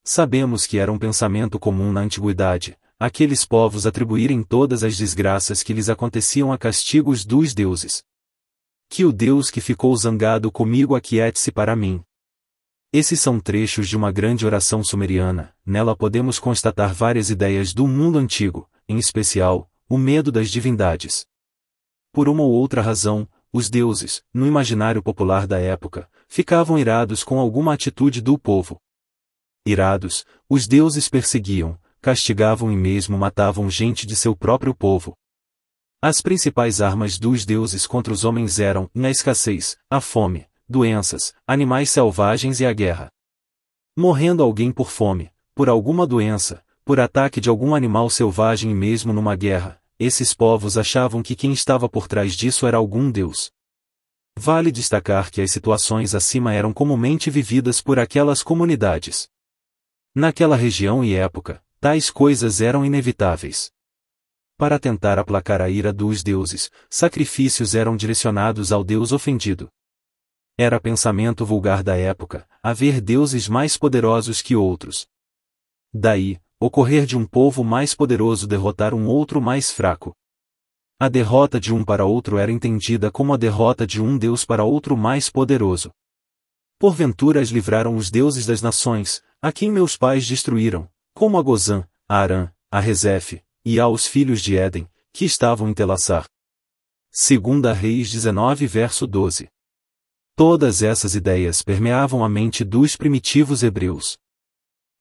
Sabemos que era um pensamento comum na antiguidade, aqueles povos atribuírem todas as desgraças que lhes aconteciam a castigos dos deuses. Que o Deus que ficou zangado comigo aquiete-se para mim. Esses são trechos de uma grande oração sumeriana. Nela podemos constatar várias ideias do mundo antigo, em especial, o medo das divindades. Por uma ou outra razão, os deuses, no imaginário popular da época, ficavam irados com alguma atitude do povo. Irados, os deuses perseguiam, castigavam e mesmo matavam gente de seu próprio povo. As principais armas dos deuses contra os homens eram, na escassez, a fome, doenças, animais selvagens e a guerra. Morrendo alguém por fome, por alguma doença, por ataque de algum animal selvagem e mesmo numa guerra, esses povos achavam que quem estava por trás disso era algum deus. Vale destacar que as situações acima eram comumente vividas por aquelas comunidades. Naquela região e época, tais coisas eram inevitáveis. Para tentar aplacar a ira dos deuses, sacrifícios eram direcionados ao deus ofendido. Era pensamento vulgar da época, haver deuses mais poderosos que outros. Daí, ocorrer de um povo mais poderoso derrotar um outro mais fraco. A derrota de um para outro era entendida como a derrota de um deus para outro mais poderoso. Porventura as livraram os deuses das nações, a quem meus pais destruíram, como a Gozã, a Arã, a Rezefe, e aos filhos de Éden, que estavam em Telassar. 2 Reis 19 verso 12. Todas essas ideias permeavam a mente dos primitivos hebreus.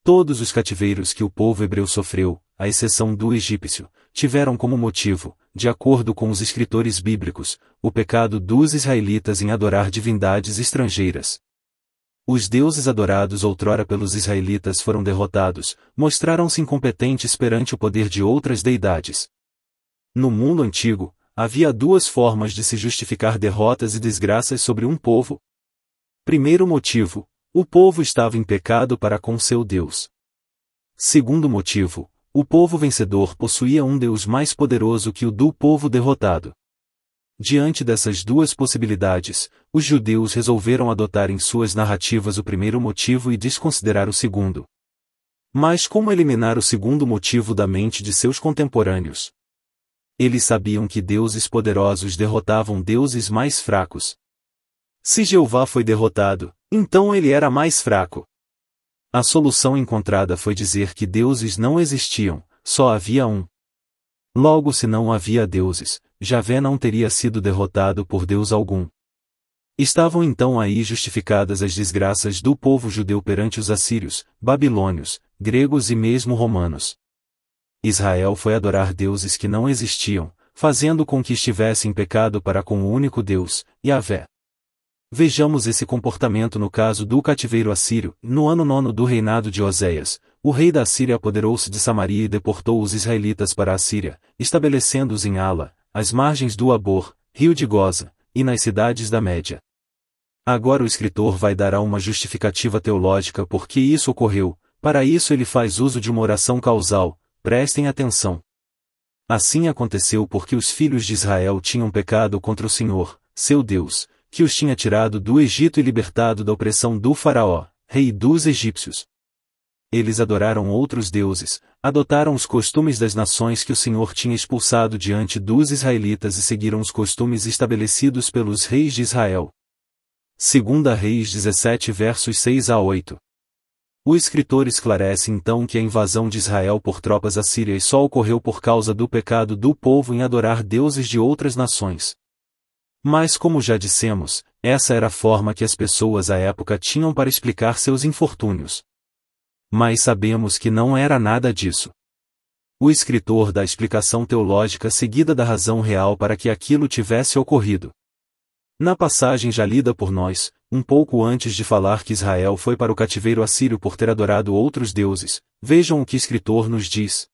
Todos os cativeiros que o povo hebreu sofreu, à exceção do egípcio, tiveram como motivo, de acordo com os escritores bíblicos, o pecado dos israelitas em adorar divindades estrangeiras. Os deuses adorados outrora pelos israelitas foram derrotados, mostraram-se incompetentes perante o poder de outras deidades. No mundo antigo, havia duas formas de se justificar derrotas e desgraças sobre um povo. Primeiro motivo, o povo estava em pecado para com seu Deus. Segundo motivo, o povo vencedor possuía um Deus mais poderoso que o do povo derrotado. Diante dessas duas possibilidades, os judeus resolveram adotar em suas narrativas o primeiro motivo e desconsiderar o segundo. Mas como eliminar o segundo motivo da mente de seus contemporâneos? Eles sabiam que deuses poderosos derrotavam deuses mais fracos. Se Jeová foi derrotado, então ele era mais fraco. A solução encontrada foi dizer que deuses não existiam, só havia um. Logo, se não havia deuses, Javé não teria sido derrotado por Deus algum. Estavam então aí justificadas as desgraças do povo judeu perante os assírios, babilônios, gregos e mesmo romanos. Israel foi adorar deuses que não existiam, fazendo com que estivesse em pecado para com o único Deus, Yahvé. Vejamos esse comportamento no caso do cativeiro assírio. No ano 9 do reinado de Oséias, o rei da Síria apoderou-se de Samaria e deportou os israelitas para a Síria, estabelecendo-os em Ala, às margens do Abor, rio de Goza, e nas cidades da Média. Agora o escritor vai dar uma justificativa teológica por que isso ocorreu. Para isso ele faz uso de uma oração causal. Prestem atenção. Assim aconteceu porque os filhos de Israel tinham pecado contra o Senhor, seu Deus, que os tinha tirado do Egito e libertado da opressão do Faraó, rei dos egípcios. Eles adoraram outros deuses, adotaram os costumes das nações que o Senhor tinha expulsado diante dos israelitas e seguiram os costumes estabelecidos pelos reis de Israel. 2 Reis 17 versos 6 a 8. O escritor esclarece então que a invasão de Israel por tropas assírias só ocorreu por causa do pecado do povo em adorar deuses de outras nações. Mas como já dissemos, essa era a forma que as pessoas à época tinham para explicar seus infortúnios. Mas sabemos que não era nada disso. O escritor dá a explicação teológica seguida da razão real para que aquilo tivesse ocorrido. Na passagem já lida por nós, um pouco antes de falar que Israel foi para o cativeiro assírio por ter adorado outros deuses, vejam o que o escritor nos diz.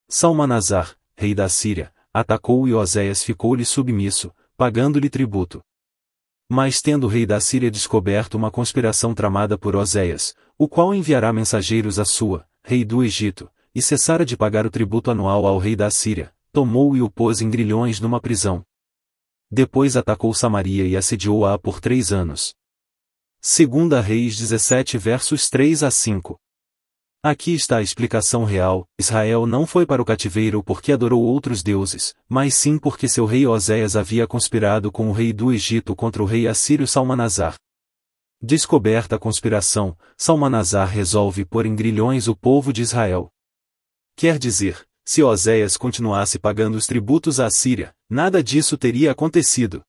Salmanasar, rei da Síria, atacou e Oséias ficou-lhe submisso, pagando-lhe tributo. Mas tendo o rei da Síria descoberto uma conspiração tramada por Oséias, o qual enviará mensageiros a Sua, rei do Egito, e cessara de pagar o tributo anual ao rei da Síria, tomou-o e o pôs em grilhões numa prisão. Depois atacou Samaria e assediou-a por 3 anos. 2 Reis 17 versos 3 a 5. Aqui está a explicação real: Israel não foi para o cativeiro porque adorou outros deuses, mas sim porque seu rei Oséias havia conspirado com o rei do Egito contra o rei assírio Salmanasar. Descoberta a conspiração, Salmanasar resolve pôr em grilhões o povo de Israel. Quer dizer, se Oséias continuasse pagando os tributos à Assíria, nada disso teria acontecido.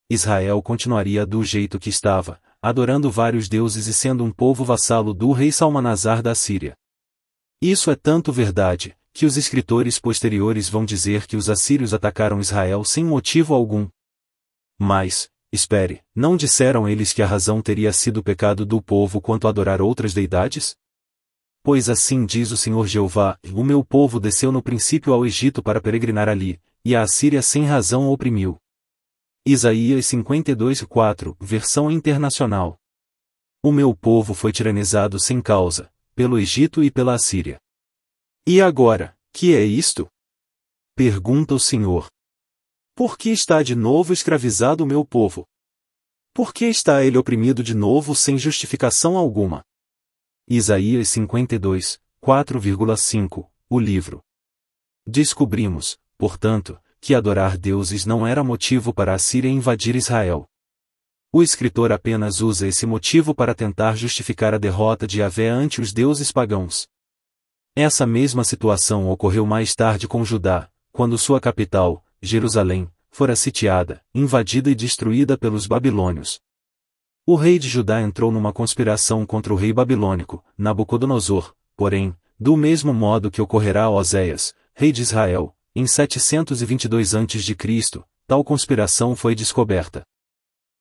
Israel continuaria do jeito que estava, adorando vários deuses e sendo um povo vassalo do rei Salmanasar da Síria. Isso é tanto verdade, que os escritores posteriores vão dizer que os assírios atacaram Israel sem motivo algum. Mas, espere, não disseram eles que a razão teria sido o pecado do povo quanto a adorar outras deidades? Pois assim diz o Senhor Jeová: o meu povo desceu no princípio ao Egito para peregrinar ali, e a Assíria sem razão o oprimiu. Isaías 52:4, versão internacional. O meu povo foi tiranizado sem causa, pelo Egito e pela Assíria. E agora, que é isto? Pergunta o Senhor. Por que está de novo escravizado o meu povo? Por que está ele oprimido de novo sem justificação alguma? Isaías 52, 4,5, o livro. Descobrimos, portanto, que adorar deuses não era motivo para a Síria invadir Israel. O escritor apenas usa esse motivo para tentar justificar a derrota de Yahvé ante os deuses pagãos. Essa mesma situação ocorreu mais tarde com Judá, quando sua capital, Jerusalém, fora sitiada, invadida e destruída pelos babilônios. O rei de Judá entrou numa conspiração contra o rei babilônico, Nabucodonosor, porém, do mesmo modo que ocorrerá a Oséias, rei de Israel, em 722 a.C., tal conspiração foi descoberta.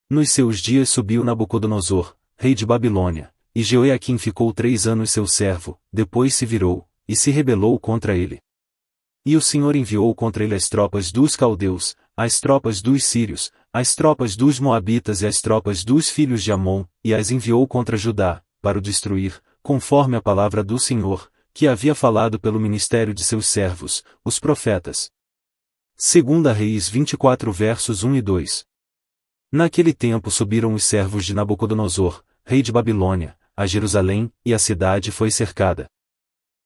Nos seus dias subiu Nabucodonosor, rei de Babilônia, e Jeoiaquim ficou 3 anos seu servo, depois se virou, e se rebelou contra ele. E o Senhor enviou contra ele as tropas dos caldeus, as tropas dos sírios, as tropas dos moabitas e as tropas dos filhos de Amon, e as enviou contra Judá, para o destruir, conforme a palavra do Senhor, que havia falado pelo ministério de seus servos, os profetas. 2 Reis 24 versos 1 e 2. Naquele tempo subiram os servos de Nabucodonosor, rei de Babilônia, a Jerusalém, e a cidade foi cercada.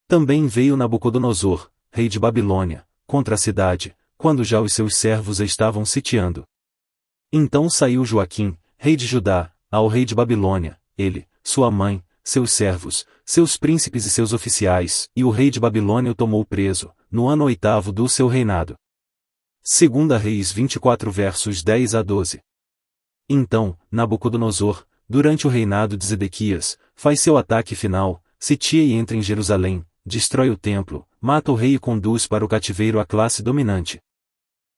Também veio Nabucodonosor, rei de Babilônia, contra a cidade, quando já os seus servos a estavam sitiando. Então saiu Joaquim, rei de Judá, ao rei de Babilônia, ele, sua mãe, seus servos, seus príncipes e seus oficiais, e o rei de Babilônia o tomou preso, no ano 8º do seu reinado. 2 Reis 24 versos 10 a 12. Então, Nabucodonosor, durante o reinado de Zedequias, faz seu ataque final, sitia e entra em Jerusalém, destrói o templo, mata o rei e conduz para o cativeiro a classe dominante.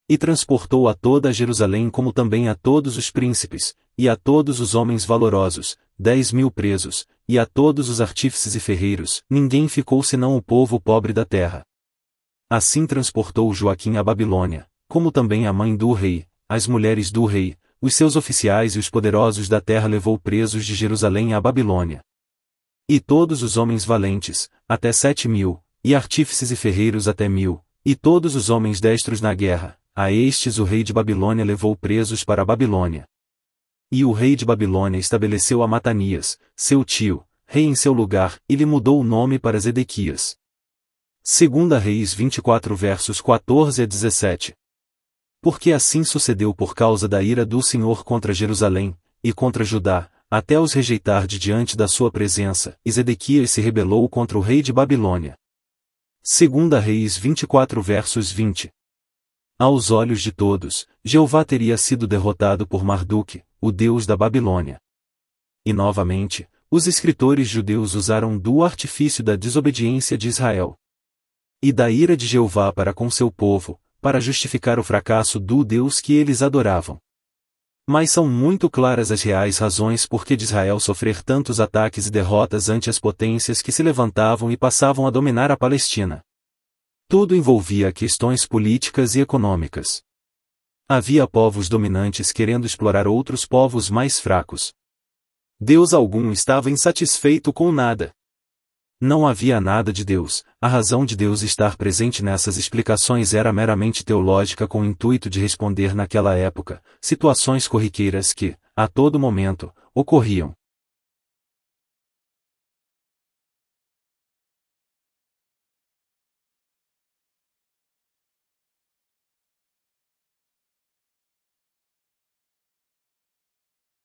E transportou a toda a Jerusalém como também a todos os príncipes, e a todos os homens valorosos, 10.000 presos, e a todos os artífices e ferreiros, ninguém ficou senão o povo pobre da terra. Assim transportou Joaquim a Babilônia, como também a mãe do rei, as mulheres do rei, os seus oficiais e os poderosos da terra levou presos de Jerusalém à Babilônia. E todos os homens valentes, até 7.000, e artífices e ferreiros até 1.000, e todos os homens destros na guerra, a estes o rei de Babilônia levou presos para a Babilônia. E o rei de Babilônia estabeleceu a Matanias, seu tio, rei em seu lugar, e lhe mudou o nome para Zedequias. 2 Reis 24 versos 14 a 17. Porque assim sucedeu por causa da ira do Senhor contra Jerusalém, e contra Judá, até os rejeitar de diante da sua presença, e Zedequias se rebelou contra o rei de Babilônia. 2 Reis 24 versos 20. Aos olhos de todos, Jeová teria sido derrotado por Marduque, o deus da Babilônia. E novamente, os escritores judeus usaram do artifício da desobediência de Israel e da ira de Jeová para com seu povo, para justificar o fracasso do Deus que eles adoravam. Mas são muito claras as reais razões por que de Israel sofrer tantos ataques e derrotas ante as potências que se levantavam e passavam a dominar a Palestina. Tudo envolvia questões políticas e econômicas. Havia povos dominantes querendo explorar outros povos mais fracos. Deus algum estava insatisfeito com nada. Não havia nada de Deus. A razão de Deus estar presente nessas explicações era meramente teológica com o intuito de responder naquela época, situações corriqueiras que, a todo momento, ocorriam.